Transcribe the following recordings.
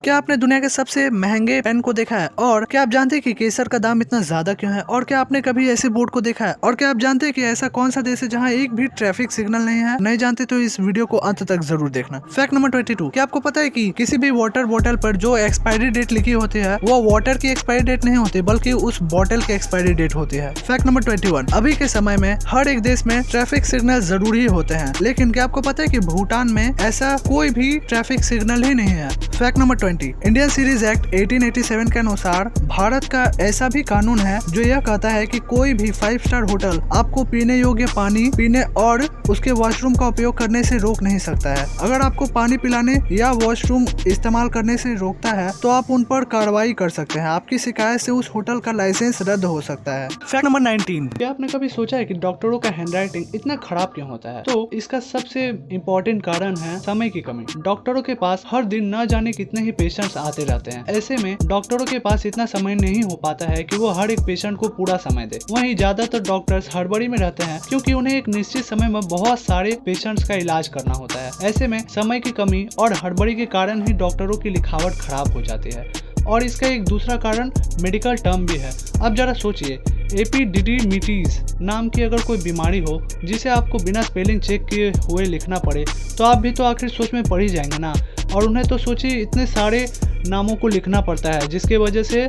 क्या आपने दुनिया के सबसे महंगे पेन को देखा है? और क्या आप जानते हैं कि केसर का दाम इतना ज्यादा क्यों है? और क्या आपने कभी ऐसे बोर्ड को देखा है? और क्या आप जानते हैं कि ऐसा कौन सा देश है जहां एक भी ट्रैफिक सिग्नल नहीं है? नहीं जानते तो इस वीडियो को अंत तक जरूर देखना। फैक्ट नंबर 22, क्या आपको पता है कि किसी भी वाटर बोतल पर जो एक्सपायरी डेट लिखी होती है वो वाटर की एक्सपायरी डेट नहीं होती बल्कि उस बोतल की एक्सपायरी डेट होती है। फैक्ट नंबर 21, अभी के समय में हर एक देश में ट्रैफिक सिग्नल जरूरी होते हैं, लेकिन क्या आपको पता है कि भूटान में ऐसा कोई भी ट्रैफिक सिग्नल ही नहीं है। Fact number 20, Indian series act 1887 के अनुसार भारत का ऐसा भी कानून है जो यह कहता है कि कोई भी 5 स्टार होटल आपको पीने योग्य पानी पीने और उसके वॉशरूम का उपयोग करने से रोक नहीं सकता है। अगर आपको पानी पिलाने या वॉशरूम इस्तेमाल करने से रोकता है तो आप उन पर कार्रवाई कर सकते हैं। आपकी शिकायत से उस होटल का लाइसेंस रद्द हो सकता है। फैक्ट नंबर 19, क्या आपने कभी सोचा है कि डॉक्टरों का हैंडराइटिंग इतना खराब क्यों होता है? तो इसका सबसे इम्पोर्टेंट कारण है समय की कमी। डॉक्टरों के पास हर दिन न जाने कितने ही पेशेंट्स आते रहते हैं। ऐसे में डॉक्टरों के पास इतना समय नहीं हो पाता है कि वो हर एक पेशेंट को पूरा समय दे। वहीं ज्यादातर डॉक्टर्स हड़बड़ी में रहते हैं क्योंकि उन्हें एक निश्चित समय में बहुत सारे पेशेंट्स का इलाज करना होता है। ऐसे में समय की कमी और हड़बड़ी के कारण ही डॉक्टरों की लिखावट खराब हो जाती है। और इसका एक दूसरा कारण मेडिकल टर्म भी है। अब जरा सोचिए, एपिडिडीमिटीज नाम की अगर कोई बीमारी हो जिसे आपको बिना स्पेलिंग चेक किए हुए लिखना पड़े तो आप भी तो आखिर सोच में पड़ ही जाएंगे ना। और उन्हें तो सोचिए इतने सारे नामों को लिखना पड़ता है जिसके वजह से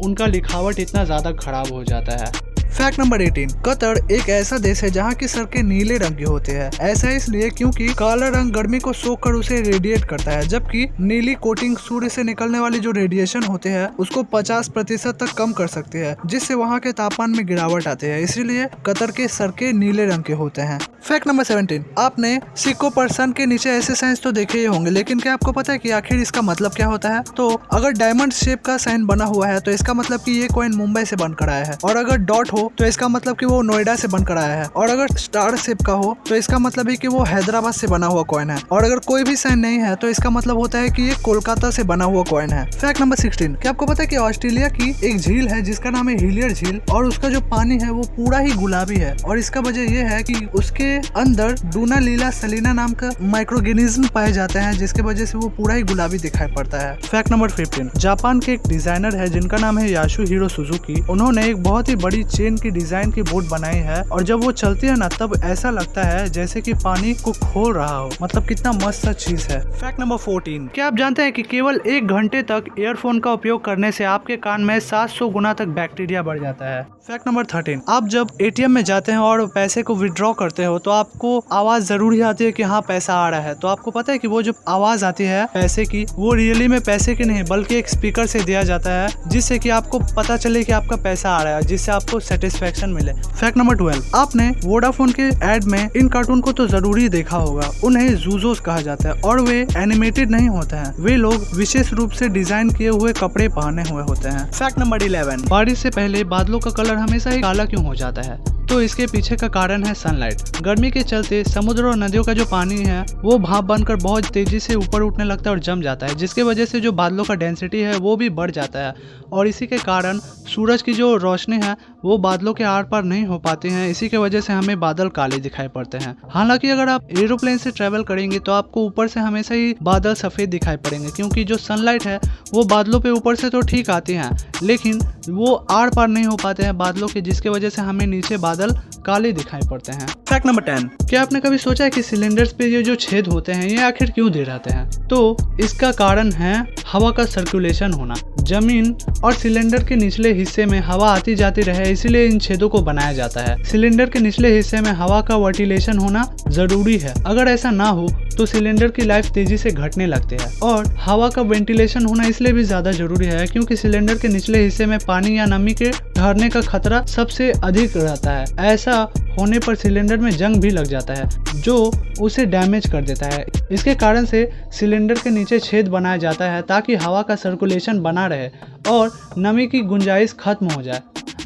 उनका लिखावट इतना ज़्यादा खराब हो जाता है। फैक्ट नंबर 18, कतर एक ऐसा देश है जहाँ की सड़कें नीले रंग की होते हैं। ऐसा इसलिए क्योंकि काला रंग गर्मी को सोख कर उसे रेडिएट करता है, जबकि नीली कोटिंग सूर्य से निकलने वाली जो रेडिएशन होते हैं उसको 50% तक कम कर सकती है, जिससे वहाँ के तापमान में गिरावट आती है। इसीलिए कतर के सड़कें नीले रंग के होते हैं। फैक्ट नंबर 17, आपने सिक्कों पर सन के नीचे ऐसे साइंस तो देखे ही होंगे, लेकिन क्या आपको पता है कि आखिर इसका मतलब क्या होता है? तो अगर डायमंड शेप का साइन बना हुआ है तो इसका मतलब कि ये कॉइन मुंबई से बनकर आया है, और अगर डॉट हो तो इसका मतलब कि वो नोएडा से बनकर आया है, और अगर स्टार शेप का हो तो इसका मतलब है कि वो हैदराबाद से बना हुआ कॉइन है, और अगर कोई भी साइन नहीं है तो इसका मतलब होता है कि ये कोलकाता से बना हुआ कॉइन है। फैक्ट नंबर 16, क्या आपको पता है कि ऑस्ट्रेलिया की एक झील है जिसका नाम है हिलियर झील, और उसका जो पानी है वो पूरा ही गुलाबी है, और इसका वजह यह है कि उसके अंदर डूना लीला सलीना नाम का माइक्रोऑर्गेनिज्म पाए जाते हैं, जिसके वजह से वो पूरा ही गुलाबी दिखाई पड़ता है। फैक्ट नंबर 15, जापान के एक डिजाइनर है जिनका नाम है यासुहिरो सुजुकी। उन्होंने एक बहुत ही बड़ी चेन की डिजाइन की बोट बनाई है, और जब वो चलती है ना तब ऐसा लगता है जैसे कि पानी को खोल रहा हो। मतलब कितना मस्त सा चीज है। फैक्ट नंबर 14, क्या आप जानते हैं कि केवल 1 घंटे तक ईयरफोन का उपयोग करने से आपके कान में 700 गुना तक बैक्टीरिया बढ़ जाता है। फैक्ट नंबर 13, आप जब एटीएम में जाते हैं और पैसे को विड्रॉ करते हो तो आपको आवाज जरूर ही आती है कि हाँ पैसा आ रहा है। तो आपको पता है कि वो जो आवाज आती है पैसे की वो रियली में पैसे की नहीं बल्कि एक स्पीकर से दिया जाता है, जिससे कि आपको पता चले कि आपका पैसा आ रहा है, जिससे आपको सेटिस्फेक्शन मिले। फैक्ट नंबर 12, आपने वोडाफोन के एड में इन कार्टून को तो जरूरी देखा होगा। उन्हें जूजोस कहा जाता है और वे एनिमेटेड नहीं होते हैं। वे लोग विशेष रूप से डिजाइन किए हुए कपड़े पहने हुए होते हैं। फैक्ट नंबर 11, बारिश से पहले बादलों का कलर हमेशा ही काला क्यों हो जाता है? तो इसके पीछे का कारण है सनलाइट। गर्मी के चलते समुद्र और नदियों का जो पानी है वो भाप बनकर बहुत तेजी से ऊपर उठने लगता है और जम जाता है, जिसके वजह से जो बादलों का डेंसिटी है वो भी बढ़ जाता है, और इसी के कारण सूरज की जो रोशनी है वो बादलों के आर पार नहीं हो पाती है। इसी के वजह से हमें बादल काले दिखाई पड़ते हैं। हालांकि अगर आप एरोप्लेन से ट्रेवल करेंगे तो आपको ऊपर से हमेशा ही बादल सफेद दिखाई पड़ेंगे, क्योंकि जो सनलाइट है वो बादलों पे ऊपर से तो ठीक आती है लेकिन वो आर पार नहीं हो पाते हैं बादलों के, जिसके वजह से हमें नीचे बादल काले दिखाई पड़ते हैं। फैक्ट नंबर 10, क्या आपने कभी सोचा है कि सिलेंडर्स पे ये जो छेद होते हैं ये आखिर क्यों दे रहते हैं? तो इसका कारण है हवा का सर्कुलेशन होना। जमीन और सिलेंडर के निचले हिस्से में हवा आती जाती रहे, इसीलिए इन छेदों को बनाया जाता है। सिलेंडर के निचले हिस्से में हवा का वेंटिलेशन होना जरूरी है। अगर ऐसा ना हो तो सिलेंडर की लाइफ तेजी से घटने लगती है, और हवा का वेंटिलेशन होना इसलिए भी ज्यादा जरूरी है क्योंकि सिलेंडर के निचले हिस्से में पानी या नमी के ठहरने का खतरा सबसे अधिक रहता है। ऐसा होने पर सिलेंडर में जंग भी लग जाता है जो उसे डैमेज कर देता है। इसके कारण से सिलेंडर के नीचे छेद बनाया जाता है ताकि हवा का सर्कुलेशन बना रहे और नमी की गुंजाइश खत्म हो जाए।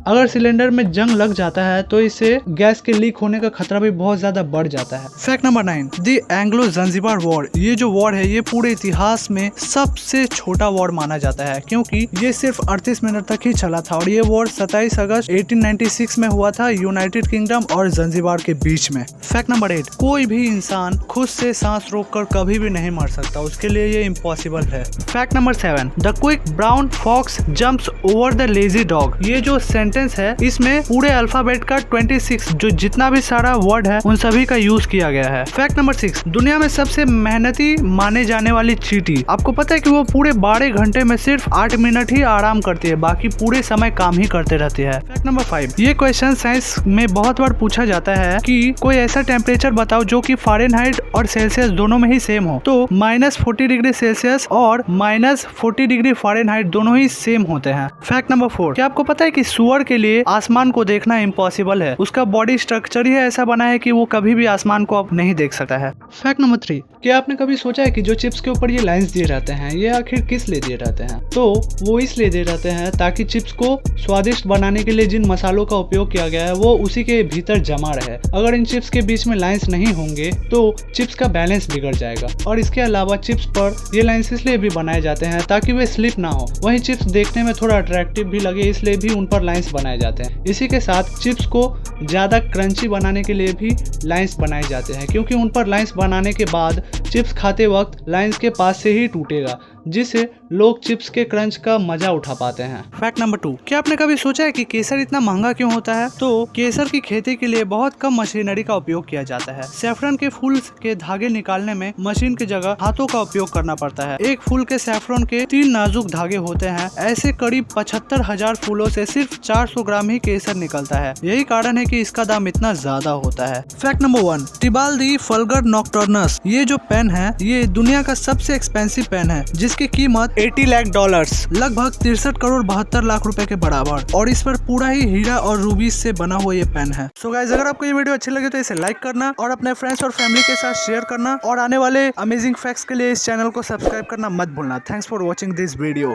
अगर सिलेंडर में जंग लग जाता है तो इससे गैस के लीक होने का खतरा भी बहुत ज्यादा बढ़ जाता है। Fact number 9, the Anglo Zanzibar war. ये जो वॉर है ये पूरे इतिहास में सबसे छोटा वॉर माना जाता है, क्योंकि ये सिर्फ 38 मिनट तक ही चला था और ये वॉर 27 अगस्त 1896 में हुआ था यूनाइटेड किंगडम और जंजीबार के बीच में। फैक्ट नंबर 8, कोई भी इंसान खुद से सांस रोककर कभी भी नहीं मर सकता, उसके लिए ये इम्पॉसिबल है। Fact number 7, the quick brown fox jumps over the lazy dog. ये जो सेंटेंस है इसमें पूरे अल्फाबेट का 26 जो जितना भी सारा वर्ड है उन सभी का यूज किया गया है। फैक्ट नंबर 6, दुनिया में सबसे मेहनती माने जाने वाली चींटी। आपको पता है कि वो पूरे 12 घंटे में सिर्फ 8 मिनट ही आराम करती है, बाकी पूरे समय काम ही करते रहती है। फैक्ट नंबर 5, ये क्वेश्चन साइंस में बहुत बार पूछा जाता है कि कोई ऐसा टेम्परेचर बताओ जो कि फ़ारेनहाइट और सेल्सियस दोनों में ही सेम हो, तो -40 डिग्री सेल्सियस और -40 डिग्री फ़ारेनहाइट दोनों ही सेम होते हैं। फैक्ट नंबर 4, क्या आपको पता है कि सूअर के लिए आसमान को देखना इम्पॉसिबल है, उसका बॉडी स्ट्रक्चर ही ऐसा बना है कि वो कभी भी आसमान को अब नहीं देख सकता है। फैक्ट नंबर 3, क्या आपने कभी सोचा है कि जो चिप्स के ऊपर ये लाइंस दिए रहते हैं ये आखिर किस लिए दिए रहते हैं? तो वो इसलिए दिए रहते हैं ताकि चिप्स को स्वादिष्ट बनाने के लिए जिन मसालों का उपयोग किया गया है वो उसी के भीतर जमा रहे। अगर इन चिप्स के बीच में लाइंस नहीं होंगे तो चिप्स का बैलेंस बिगड़ जाएगा। और इसके अलावा चिप्स पर ये लाइंस इसलिए भी बनाए जाते हैं ताकि वे स्लिप ना हो। वहीं चिप्स देखने में थोड़ा अट्रैक्टिव भी लगे, इसलिए भी उन पर लाइंस बनाए जाते हैं। इसी के साथ चिप्स को ज्यादा क्रंची बनाने के लिए भी लाइंस बनाए जाते हैं, क्योंकि उन पर लाइंस बनाने के बाद चिप्स खाते वक्त लाइंस के पास से ही टूटेगा, जिससे लोग चिप्स के क्रंच का मजा उठा पाते हैं। फैक्ट नंबर 2, क्या आपने कभी सोचा है कि केसर इतना महंगा क्यों होता है? तो केसर की खेती के लिए बहुत कम मशीनरी का उपयोग किया जाता है। सैफरन के फूल के धागे निकालने में मशीन की जगह हाथों का उपयोग करना पड़ता है। एक फूल के सैफरन के 3 नाजुक धागे होते हैं। ऐसे करीब 75,000 फूलों से सिर्फ 400 ग्राम ही केसर निकलता है। यही कारण है कि इसका दाम इतना ज्यादा होता है। Fact number 1, टिबाल्दी फल्गर नॉक्टर्नस। ये जो पेन है ये दुनिया का सबसे एक्सपेंसिव पेन है, जिसकी कीमत $80 लाख, लगभग 63 करोड़ 72 लाख रुपए के बराबर, और इस पर पूरा ही हीरा और रूबी से बना हुआ ये पेन है। सो गाइस, अगर आपको ये वीडियो अच्छी लगे तो इसे लाइक करना और अपने फ्रेंड्स और फैमिली के साथ शेयर करना, और आने वाले अमेजिंग फैक्ट्स के लिए इस चैनल को सब्सक्राइब करना मत भूलना। Thanks for watching this video.